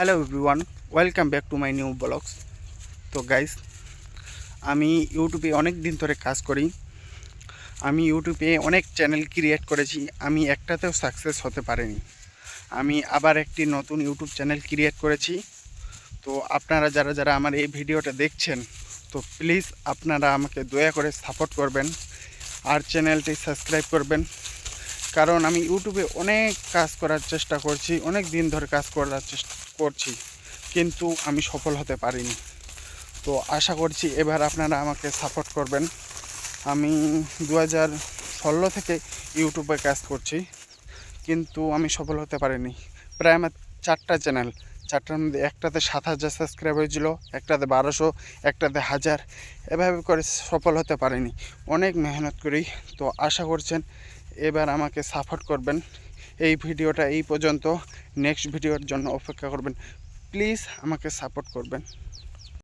Hello everyone, welcome back to my new blogs. তো guys, আমি ইউটিউবে অনেক দিন ধরে কাজ করি। আমি ইউটিউবে অনেক চ্যানেল ক্রিয়েট করেছি, আমি একটাতেও সাকসেস হতে পারিনি। আমি আবার একটি নতুন ইউটিউব চ্যানেল ক্রিয়েট করেছি। তো আপনারা যারা যারা আমার এই ভিডিওটা দেখছেন, তো প্লিজ আপনারা আমাকে দয়া করে সাপোর্ট করবেন আর চ্যানেলটি সাবস্ক্রাইব করবেন। কারণ আমি ইউটিউবে অনেক কাজ করার চেষ্টা করছি, অনেক দিন ধরে কাজ করার চেষ্টা করছি, কিন্তু আমি সফল হতে পারিনি। তো আশা করছি এবার আপনারা আমাকে সাপোর্ট করবেন। আমি 2016 থেকে ইউটিউবে কাজ করছি, কিন্তু আমি সফল হতে পারিনি। প্রায় আমার 4টা চ্যানেল, 4টার মধ্যে একটাতে 7,000 সাবস্ক্রাইব হয়েছিল, একটাতে 1200, একটাতে 1000, এভাবে করে সফল হতে পারিনি। অনেক মেহনত করি। তো আশা করছেন এবার আমাকে সাপোর্ট করবেন। এই ভিডিওটা এই পর্যন্ত, নেক্সট ভিডিওর জন্য অপেক্ষা করবেন। প্লিজ আমাকে সাপোর্ট করবেন।